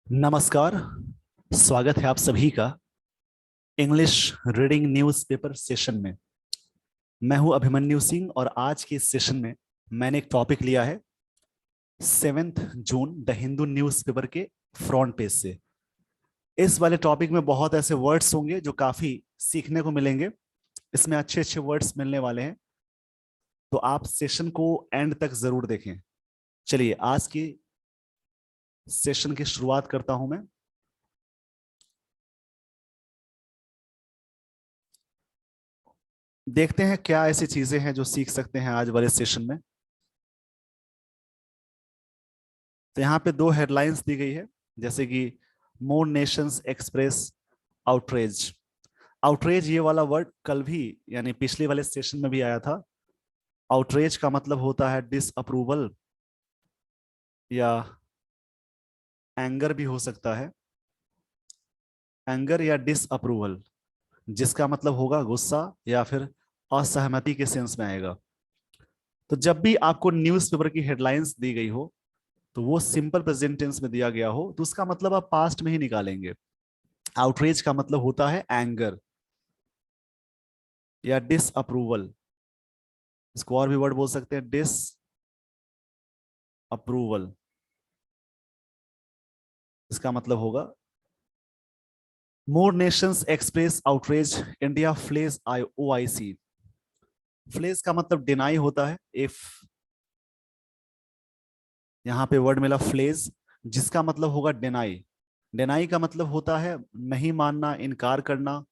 नमस्कार। स्वागत है आप सभी का इंग्लिश रीडिंग न्यूज़पेपर सेशन में। मैं हूं अभिमन्यु सिंह और आज के इस सेशन में मैंने एक टॉपिक लिया है 7 जून द हिंदू न्यूज़पेपर के फ्रंट पेज से। इस वाले टॉपिक में बहुत ऐसे वर्ड्स होंगे जो काफी सीखने को मिलेंगे। इसमें अच्छे अच्छे वर्ड्स मिलने वाले हैं, तो आप सेशन को एंड तक जरूर देखें। चलिए आज की सेशन की शुरुआत करता हूं मैं। देखते हैं क्या ऐसी चीजें हैं जो सीख सकते हैं आज वाले सेशन में। तो यहाँ पे दो हेडलाइंस दी गई है, जैसे कि मोर नेशंस एक्सप्रेस आउटरेज। आउटरेज ये वाला वर्ड कल भी यानी पिछले वाले सेशन में भी आया था। आउटरेज का मतलब होता है डिसअप्रूवल या एंगर भी हो सकता है। एंगर या डिसअप्रूवल जिसका मतलब होगा गुस्सा या फिर असहमति के सेंस में आएगा। तो जब भी आपको न्यूज़पेपर की हेडलाइंस दी गई हो तो वो सिंपल प्रेजेंट टेंस में दिया गया हो तो उसका मतलब आप पास्ट में ही निकालेंगे। आउटरेज का मतलब होता है एंगर या डिसअप्रूवल। इसको और भी वर्ड बोल सकते हैं, डिस अप्रूवल। इसका मतलब होगा more nations express outrage India flays I OIC. Flays का मतलब डिनाई होता है। इफ यहां पे वर्ड मिला फ्लेज जिसका मतलब होगा डिनाई। डिनाई का मतलब होता है नहीं मानना, इनकार करना।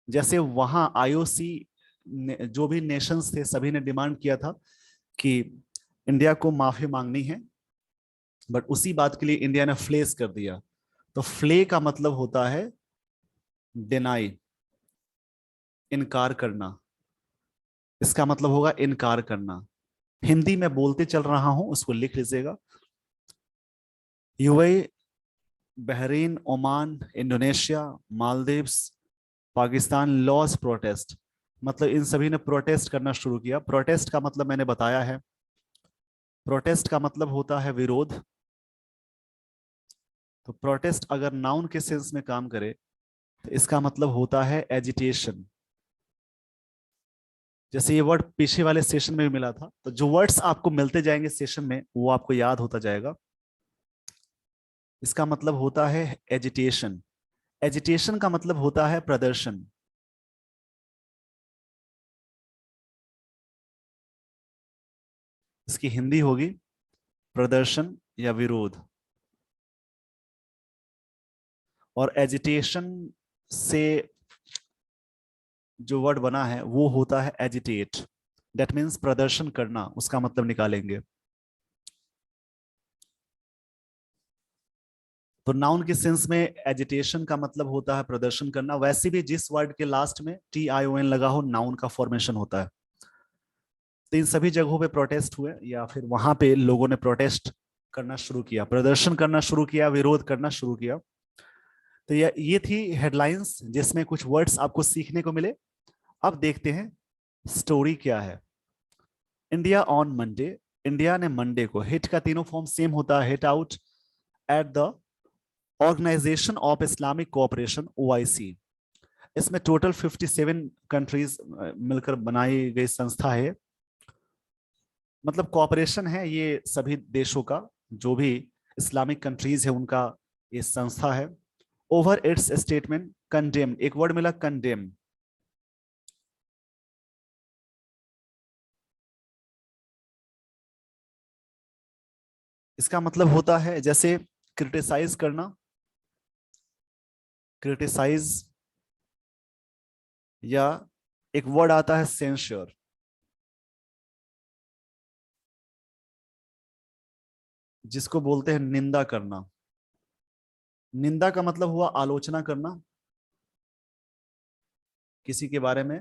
जैसे वहां आईओसी जो भी नेशंस थे सभी ने डिमांड किया था कि इंडिया को माफी मांगनी है, बट उसी बात के लिए इंडिया ने फ्लेज कर दिया। तो फ्ले का मतलब होता है डिनाई, इनकार करना। इसका मतलब होगा इनकार करना। हिंदी में बोलते चल रहा हूं, उसको लिख लीजिएगा। UAE, Bahrain, Oman, Indonesia, Maldives, Pakistan loss protest. मतलब इन सभी ने प्रोटेस्ट करना शुरू किया। प्रोटेस्ट का मतलब मैंने बताया है, प्रोटेस्ट का मतलब होता है विरोध। तो प्रोटेस्ट अगर नाउन के सेंस में काम करे तो इसका मतलब होता है एजिटेशन। जैसे ये वर्ड पीछे वाले सेशन में भी मिला था, तो जो वर्ड्स आपको मिलते जाएंगे सेशन में वो आपको याद होता जाएगा। इसका मतलब होता है एजिटेशन। एजिटेशन का मतलब होता है प्रदर्शन। इसकी हिंदी होगी प्रदर्शन या विरोध। और एजिटेशन से जो वर्ड बना है वो होता है एजिटेट। दैट मीन्स प्रदर्शन करना, उसका मतलब निकालेंगे। तो नाउन के सेंस में एजिटेशन का मतलब होता है प्रदर्शन करना। वैसे भी जिस वर्ड के लास्ट में TION लगा हो नाउन का फॉर्मेशन होता है। तो इन सभी जगहों पे प्रोटेस्ट हुए या फिर वहां पे लोगों ने प्रोटेस्ट करना शुरू किया, प्रदर्शन करना शुरू किया, विरोध करना शुरू किया। तो ये थी हेडलाइंस जिसमें कुछ वर्ड्स आपको सीखने को मिले। अब देखते हैं स्टोरी क्या है। India on Monday. इंडिया ने मंडे को, हिट का तीनों फॉर्म सेम होता है, hit out at the organisation of Islamic cooperation OIC। इसमें टोटल 57 कंट्रीज मिलकर बनाई गई संस्था है। मतलब कोऑपरेशन है ये सभी देशों का, जो भी इस्लामिक कंट्रीज है उनका ये संस्था है। ओवर इट्स स्टेटमेंट कंडेम, एक वर्ड मिला कंडेम। इसका मतलब होता है जैसे क्रिटिसाइज करना, क्रिटिसाइज, या एक वर्ड आता है सेंश्योर जिसको बोलते हैं निंदा करना। निंदा का मतलब हुआ आलोचना करना, किसी के बारे में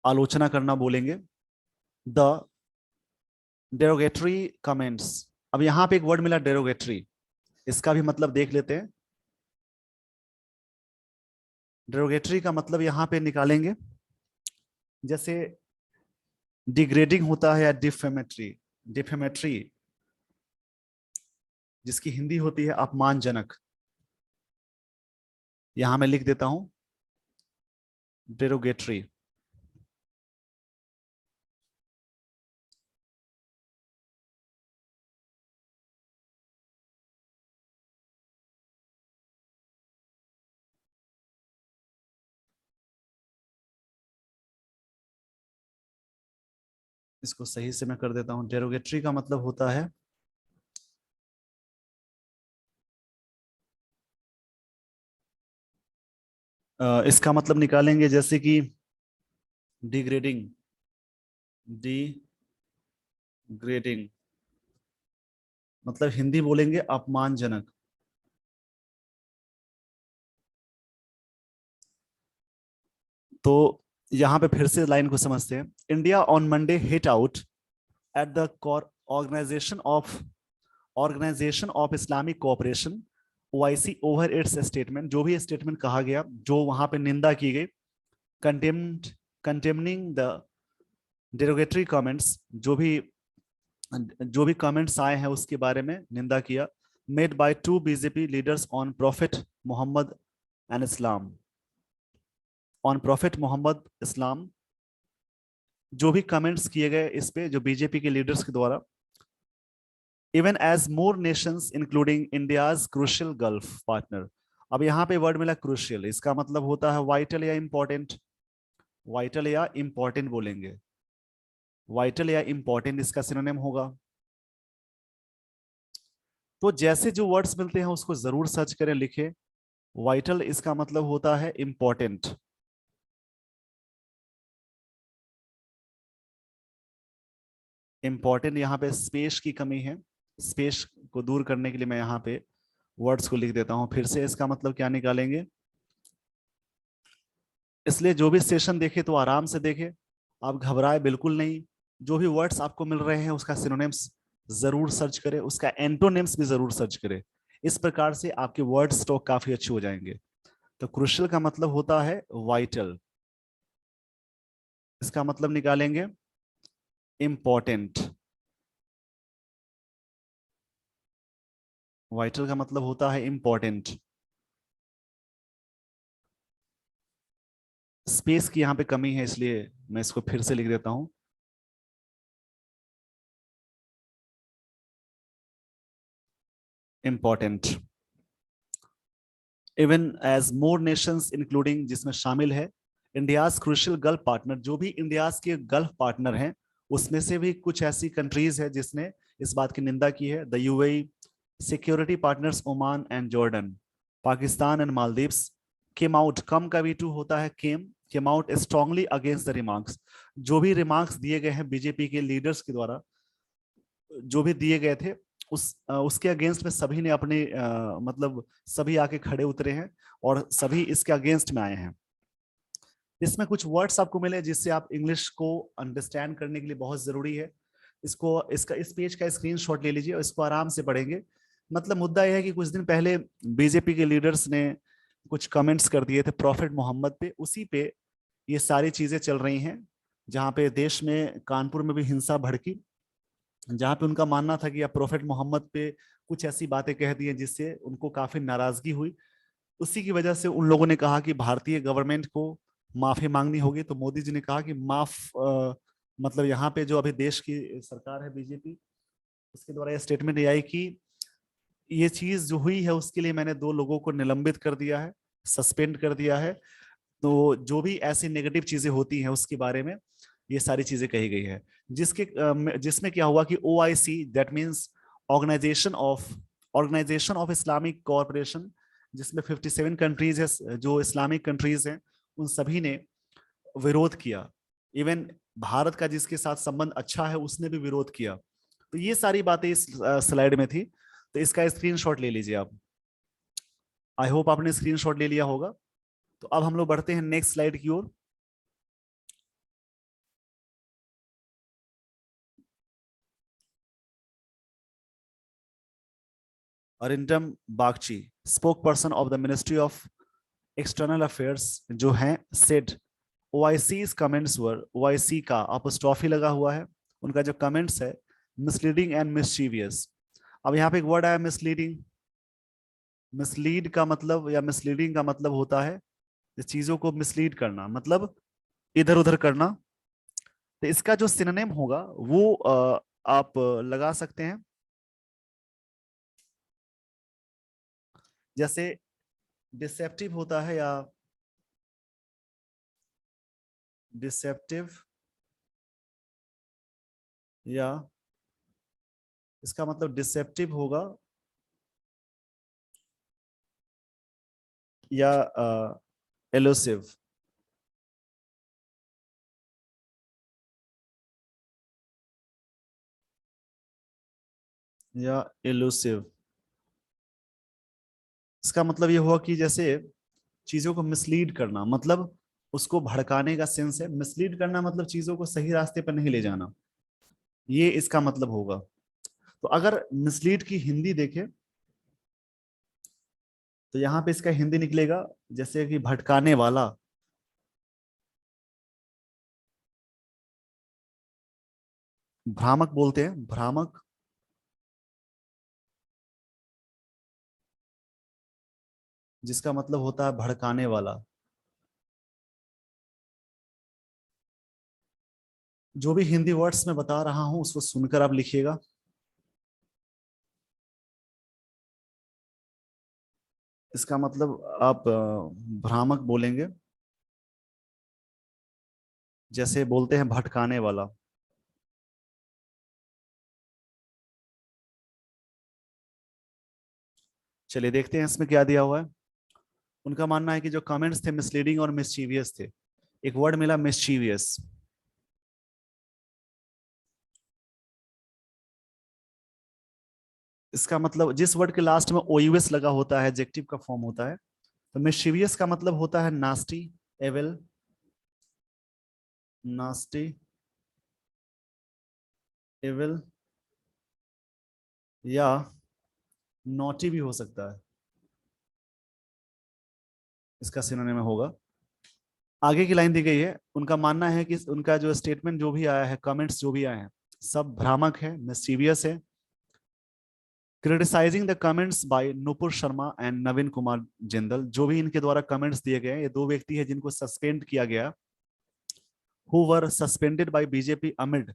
आलोचना करना बोलेंगे। The derogatory comments. अब यहां पे एक वर्ड मिला डेरोगेटरी, इसका भी मतलब देख लेते हैं। डेरोगेटरी का मतलब यहां पे निकालेंगे, जैसे डिग्रेडिंग होता है या डिफेमेटरी। डिफेमेटरी जिसकी हिंदी होती है अपमानजनक। यहां मैं लिख देता हूं डेरोगेटरी। इसको सही से मैं कर देता हूं। डेरोगेटरी का मतलब होता है इसका मतलब निकालेंगे जैसे कि डिग्रेडिंग, डिग्रेडिंग मतलब हिंदी बोलेंगे अपमानजनक। तो यहां पे फिर से लाइन को समझते हैं। India on Monday hit out at the organisation of organisation of Islamic cooperation OIC over its statement. जो भी स्टेटमेंट कहा गया, जो वहां पे निंदा की गई, कंटेम्ड कंटेमनिंग द डेरोगेटरी कमेंट्स, जो भी कमेंट्स आए हैं उसके बारे में निंदा किया। Made by two BJP leaders on prophet Muhammad and Islam, on prophet Muhammad Islam. जो भी कमेंट्स किए गए इस पे जो बीजेपी के लीडर्स के द्वारा। Even as more nations including India's crucial Gulf partner. अब यहाँ पे वर्ड मिला क्रूशियल, इसका मतलब होता है वाइटल या इंपॉर्टेंट। वाइटल या इंपॉर्टेंट बोलेंगे। वाइटल या इंपॉर्टेंट इसका सिनोनिम होगा। तो जैसे जो वर्ड्स मिलते हैं उसको जरूर सर्च करें, लिखे। वाइटल इसका मतलब होता है इंपॉर्टेंट। इंपॉर्टेंट यहाँ पे स्पेस की कमी है, स्पेस को दूर करने के लिए मैं यहाँ पे वर्ड्स को लिख देता हूं। फिर से इसका मतलब क्या निकालेंगे। इसलिए जो भी सेशन देखे तो आराम से देखे, आप घबराए बिल्कुल नहीं। जो भी वर्ड्स आपको मिल रहे हैं उसका सिनोनिम्स जरूर सर्च करें, उसका एंटोनिम्स भी जरूर सर्च करें। इस प्रकार से आपके वर्ड स्टॉक काफी अच्छे हो जाएंगे। तो क्रुशियल का मतलब होता है वाइटल, इसका मतलब निकालेंगे इंपॉर्टेंट। वाइटल का मतलब होता है इंपॉर्टेंट। स्पेस की यहाँ पे कमी है इसलिए मैं इसको फिर से लिख देता हूं। Important. Even as more nations including, जिसमें शामिल है इंडियाज क्रूशियल गल्फ पार्टनर। जो भी इंडियाज के गल्फ पार्टनर हैं उसमें से भी कुछ ऐसी कंट्रीज है जिसने इस बात की निंदा की है। The UAE, security partners Oman and Jordan, Pakistan and Maldives. Came out, come का भी टू होता है came out strongly against the remarks. जो भी रिमार्क्स दिए गए हैं बीजेपी के लीडर्स के द्वारा, जो भी दिए गए थे उसके अगेंस्ट में सभी ने अपने मतलब सभी आके खड़े उतरे हैं और सभी इसके अगेंस्ट में आए हैं। इसमें कुछ वर्ड्स आपको मिले जिससे आप इंग्लिश को अंडरस्टैंड करने के लिए बहुत जरूरी है। इस पेज का स्क्रीनशॉट ले लीजिए और इसको आराम से पढ़ेंगे। मतलब मुद्दा यह है कि कुछ दिन पहले बीजेपी के लीडर्स ने कुछ कमेंट्स कर दिए थे प्रॉफिट मोहम्मद पे, उसी पे ये सारी चीजें चल रही हैं। जहां पे देश में कानपुर में भी हिंसा भड़की, जहां पे उनका मानना था कि आप प्रॉफिट मोहम्मद पे कुछ ऐसी बातें कह दी हैं जिससे उनको काफी नाराजगी हुई। उसी की वजह से उन लोगों ने कहा कि भारतीय गवर्नमेंट को माफी मांगनी होगी। तो मोदी जी ने कहा कि मतलब यहाँ पे जो अभी देश की सरकार है बीजेपी, उसके द्वारा यह स्टेटमेंट आई कि ये चीज जो हुई है उसके लिए मैंने 2 लोगों को निलंबित कर दिया है, सस्पेंड कर दिया है। तो जो भी ऐसी नेगेटिव चीजें होती हैं उसके बारे में ये सारी चीजें कही गई है। जिसमें क्या हुआ कि OIC, that means organisation of Islamic cooperation, जिसमें 57 कंट्रीज है, जो इस्लामिक कंट्रीज हैं, उन सभी ने विरोध किया। इवन भारत का जिसके साथ संबंध अच्छा है उसने भी विरोध किया। तो ये सारी बातें इस स्लाइड में थी। तो इसका स्क्रीनशॉट ले लीजिए आप। आई होप आपने स्क्रीनशॉट ले लिया होगा। तो अब हम लोग बढ़ते हैं नेक्स्ट स्लाइड की ओर। Arindam Bagchi, spokesperson of the ministry of external affairs, जो हैं, said OIC's comments were, OIC का अपोस्ट्रोफी लगा हुआ है, उनका जो कमेंट्स है, मिसलीडिंग एंड मिसचीवियस। अब यहाँ पे एक वर्ड आया मिसलीडिंग। मिसलीड का मतलब या मिसलीडिंग का मतलब होता है चीजों को मिसलीड करना, मतलब इधर उधर करना। तो इसका जो सिनोनिम होगा वो आप लगा सकते हैं, जैसे डिसेप्टिव होता है या डिसेप्टिव, या इसका मतलब डिसेप्टिव होगा, या एलुसिव। या एलुसिव, इसका मतलब ये हुआ कि जैसे चीजों को मिसलीड करना, मतलब उसको भड़काने का सेंस है। मिसलीड करना मतलब चीजों को सही रास्ते पर नहीं ले जाना, ये इसका मतलब होगा। तो अगर मिसलीड की हिंदी देखें तो यहाँ पे इसका हिंदी निकलेगा जैसे कि भटकाने वाला। भ्रामक बोलते हैं, भ्रामक। जिसका मतलब होता है भड़काने वाला। जो भी हिंदी वर्ड्स मैं बता रहा हूं उसको सुनकर आप लिखिएगा। इसका मतलब आप भ्रामक बोलेंगे, जैसे बोलते हैं भटकाने वाला। चलिए देखते हैं इसमें क्या दिया हुआ है। उनका मानना है कि जो कमेंट्स थे मिसलीडिंग और मिस्चीवियस थे। एक वर्ड मिला मिस्चीवियस। इसका मतलब जिस वर्ड के लास्ट में ओयूएस लगा होता है एडजेक्टिव का फॉर्म होता है। तो मिस्चीवियस का मतलब होता है नास्टी, एविल, नास्टी, एविल, या नॉटी भी हो सकता है। इसका सिनोनिम में होगा। आगे की लाइन दी गई है, उनका मानना है कि उनका जो स्टेटमेंट जो भी आया है, कमेंट्स जो भी आए हैं, सब भ्रामक है, मिस्चीवियस है। Criticising the comments by Nupur Sharma and Naveen Kumar Jindal, जो भी इनके द्वारा कमेंट्स दिए गए, ये दो व्यक्ति है जिनको सस्पेंड किया गया, who were suspended by BJP amid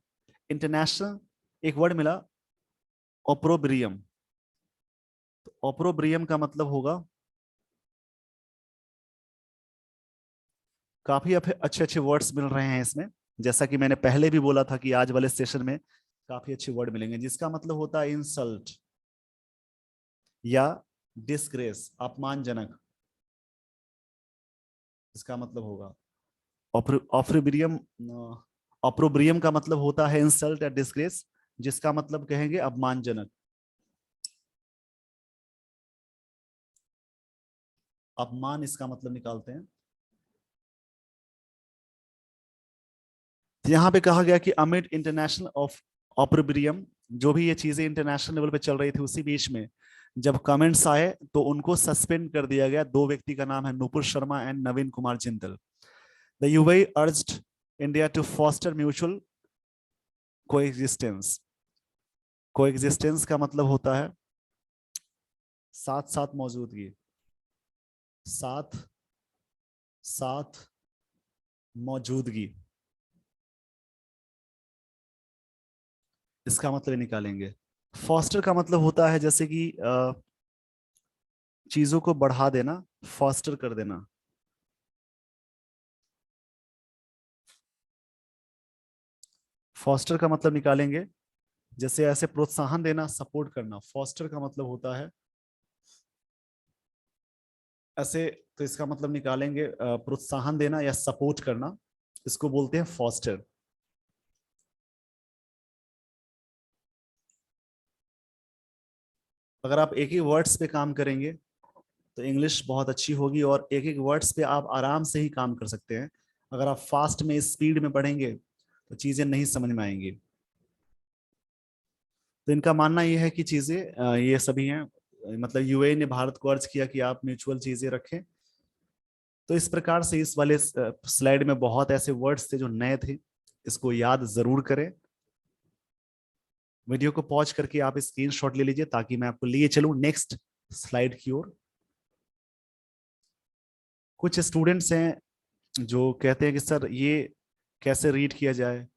international, एक वर्ड मिला ऑप्रोब्रियम। ऑप्रोब्रियम का मतलब होगा, काफी अच्छे अच्छे वर्ड्स मिल रहे हैं इसमें। जैसा कि मैंने पहले भी बोला था कि आज वाले सेशन में काफी अच्छे वर्ड मिलेंगे, जिसका मतलब होता है इंसल्ट या डिस्ग्रेस, अपमानजनक। इसका मतलब होगा ऑप्रोब्रियम। ऑप्रोब्रियम का मतलब होता है इंसल्ट या डिस्ग्रेस, जिसका मतलब कहेंगे अपमानजनक। अपमान इसका मतलब निकालते हैं। यहाँ पे कहा गया कि अमिड इंटरनेशनल ऑफ ऑप्रोब्रियम, जो भी ये चीजें इंटरनेशनल लेवल पे चल रही थी, उसी बीच में जब कमेंट्स आए तो उनको सस्पेंड कर दिया गया। दो व्यक्ति का नाम है Nupur Sharma and Naveen Kumar Jindal. The UAE urged India to foster mutual coexistence. Coexistence का मतलब होता है साथ साथ मौजूदगी, साथ साथ मौजूदगी। इसका मतलब निकालेंगे। फॉस्टर का मतलब होता है जैसे कि चीजों को बढ़ा देना, फॉस्टर कर देना। फॉस्टर का मतलब निकालेंगे जैसे ऐसे प्रोत्साहन देना, सपोर्ट करना। फॉस्टर का मतलब होता है ऐसे, तो इसका मतलब निकालेंगे प्रोत्साहन देना या सपोर्ट करना, इसको बोलते हैं फॉस्टर। अगर आप एक ही वर्ड्स पे काम करेंगे तो इंग्लिश बहुत अच्छी होगी, और एक एक वर्ड्स पे आप आराम से ही काम कर सकते हैं। अगर आप फास्ट में स्पीड में पढ़ेंगे तो चीजें नहीं समझ में आएंगी। तो इनका मानना यह है कि चीजें ये सभी हैं, मतलब यूएई ने भारत को अर्ज किया कि आप म्यूचुअल चीजें रखें। तो इस प्रकार से इस वाले स्लाइड में बहुत ऐसे वर्ड्स थे जो नए थे, इसको याद जरूर करें। वीडियो को पॉज करके आप स्क्रीनशॉट ले लीजिए ताकि मैं आपको लिए चलूं नेक्स्ट स्लाइड की ओर। कुछ स्टूडेंट्स हैं जो कहते हैं कि सर ये कैसे रीड किया जाए,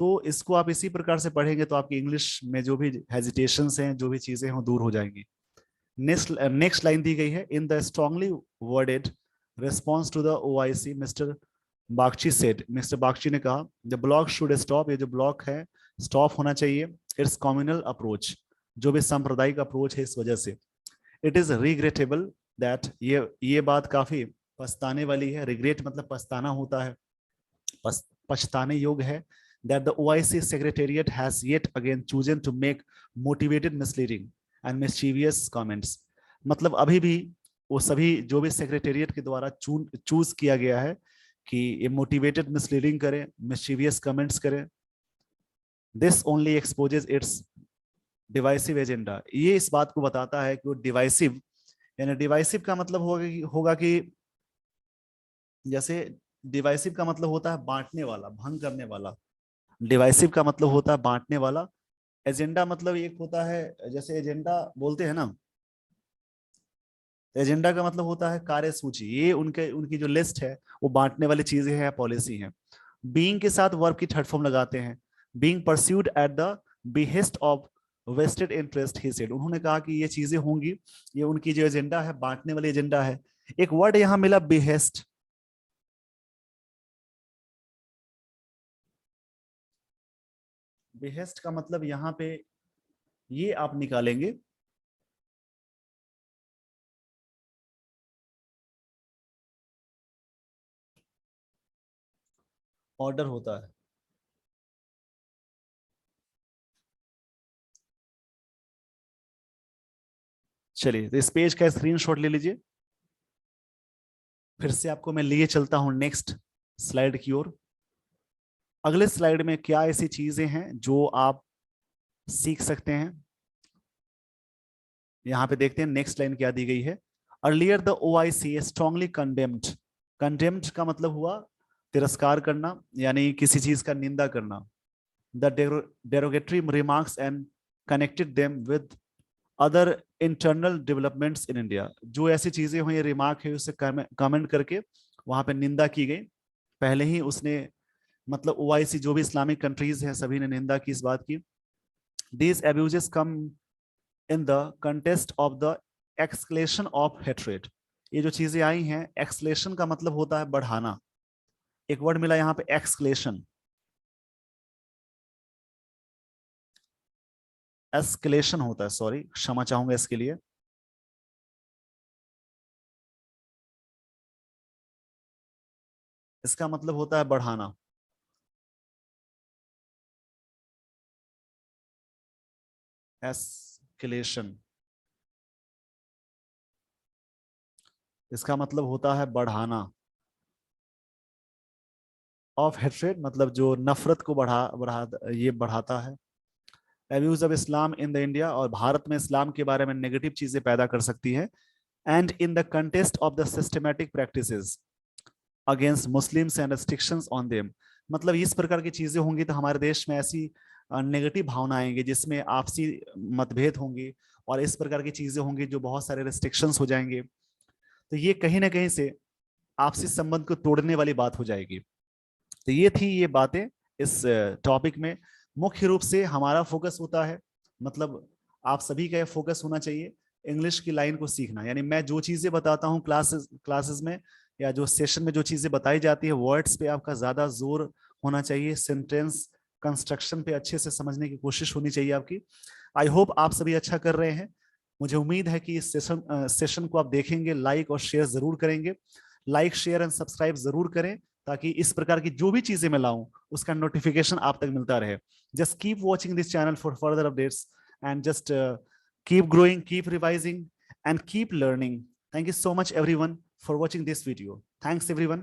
तो इसको आप इसी प्रकार से पढ़ेंगे तो आपकी इंग्लिश में जो भी हेजिटेशंस हैं, जो भी चीजें हैं, वो दूर हो जाएंगी। नेक्स्ट लाइन दी गई है, in the strongly worded response to the OIC mister Bagchi said, mister Bagchi ने कहा द ब्लॉक शुड स्टॉप, ये जो ब्लॉक है स्टॉप होना चाहिए। इट्स कम्युनल अप्रोच, जो भी सांप्रदायिक अप्रोच है इस वजह से। इट इज रिग्रेटेबल दैट, ये बात काफी पछताने वाली है। रिग्रेट मतलब पछताना होता है, पछताने योग्य है। That the OIC secretariat has yet again chosen to make motivated, misleading and mischievous comments. मतलब अभी भी वो सभी जो भी सेक्रेटेरिएट के द्वारा चूज किया गया है कि ये मोटिवेटेड मिसलीडिंग करें, मिस्चीवियस कमेंट्स करें। This only exposes it's divisive agenda, ये इस बात को बताता है कि वो डिवाइसिव, यानी डिवाइसिव का मतलब होगा कि जैसे डिवाइसिव का मतलब होता है बांटने वाला, भंग करने वाला। डिवाइसिव का मतलब होता है बांटने वाला। एजेंडा मतलब एक होता है, जैसे एजेंडा बोलते हैं ना, एजेंडा का मतलब होता है कार्यसूची। ये उनकी जो लिस्ट है वो बांटने वाली चीजें हैं, पॉलिसी हैं। बीइंग के साथ वर्ब की थर्ड फॉर्म लगाते हैं। Being pursued at the behest of vested interest, he said, उन्होंने कहा कि ये चीजें होंगी, ये उनकी जो एजेंडा है, बांटने वाली एजेंडा है। एक वर्ड यहां मिला बिहेस्ट, बिहेस्ट का मतलब यहां पे ये आप निकालेंगे, ऑर्डर होता है। चलिए तो इस पेज का स्क्रीनशॉट ले लीजिए। फिर से आपको मैं लिए चलता हूं नेक्स्ट स्लाइड की ओर। अगले स्लाइड में क्या ऐसी चीजें हैं जो आप सीख सकते हैं, यहां पे देखते हैं नेक्स्ट लाइन क्या दी गई है। Earlier the OIC strongly condemned, condemned का मतलब हुआ तिरस्कार करना, यानी किसी चीज का निंदा करना। The derogatory remarks and connected them with other internal developments in India, जो ऐसी चीजें हुई, रिमार्क है, उससे कमेंट करके वहां पे निंदा की गई। पहले ही उसने, मतलब ओआईसी जो भी इस्लामिक कंट्रीज हैं सभी ने निंदा की इस बात की। These abuses come in the contest of the escalation of hatred, ये जो चीजें आई हैं, एक्सक्लेशन का मतलब होता है बढ़ाना। एक वर्ड मिला यहाँ पे एक्सक्लेशन, एस्केलेशन होता है, सॉरी क्षमा चाहूंगा इसके लिए। इसका मतलब होता है बढ़ाना, एस्केलेशन, इसका मतलब होता है बढ़ाना। ऑफ हेट्रेड मतलब जो नफरत को बढ़ा बढ़ा ये बढ़ाता है। Abuse of Islam in the India, और भारत में इस्लाम के बारे में नेगेटिव चीजें पैदा कर सकती है। And in the contest of the systematic practices against Muslims and restrictions on them, मतलब इस प्रकार की चीजें होंगी तो हमारे देश में ऐसी नेगेटिव भावना आएंगी जिसमें आपसी मतभेद होंगे, और इस प्रकार की चीजें होंगी जो बहुत सारे रेस्ट्रिक्शंस हो जाएंगे। तो ये कहीं ना कहीं से आपसी संबंध को तोड़ने वाली बात हो जाएगी। तो ये थी ये बातें इस टॉपिक में। मुख्य रूप से हमारा फोकस होता है, मतलब आप सभी का फोकस होना चाहिए इंग्लिश की लाइन को सीखना। यानी मैं जो चीजें बताता हूँ क्लासेस में, या जो सेशन में जो चीजें बताई जाती है, वर्ड्स पे आपका ज्यादा जोर होना चाहिए, सेंटेंस कंस्ट्रक्शन पे अच्छे से समझने की कोशिश होनी चाहिए आपकी। आई होप आप सभी अच्छा कर रहे हैं। मुझे उम्मीद है कि इस सेशन को आप देखेंगे, लाइक और शेयर जरूर करेंगे। लाइक शेयर एंड सब्सक्राइब जरूर करें ताकि इस प्रकार की जो भी चीजें मैं लाऊं उसका नोटिफिकेशन आप तक मिलता रहे। Just keep watching this channel for further updates and just keep growing, keep revising, and keep learning. Thank you so much everyone for watching this video. Thanks everyone.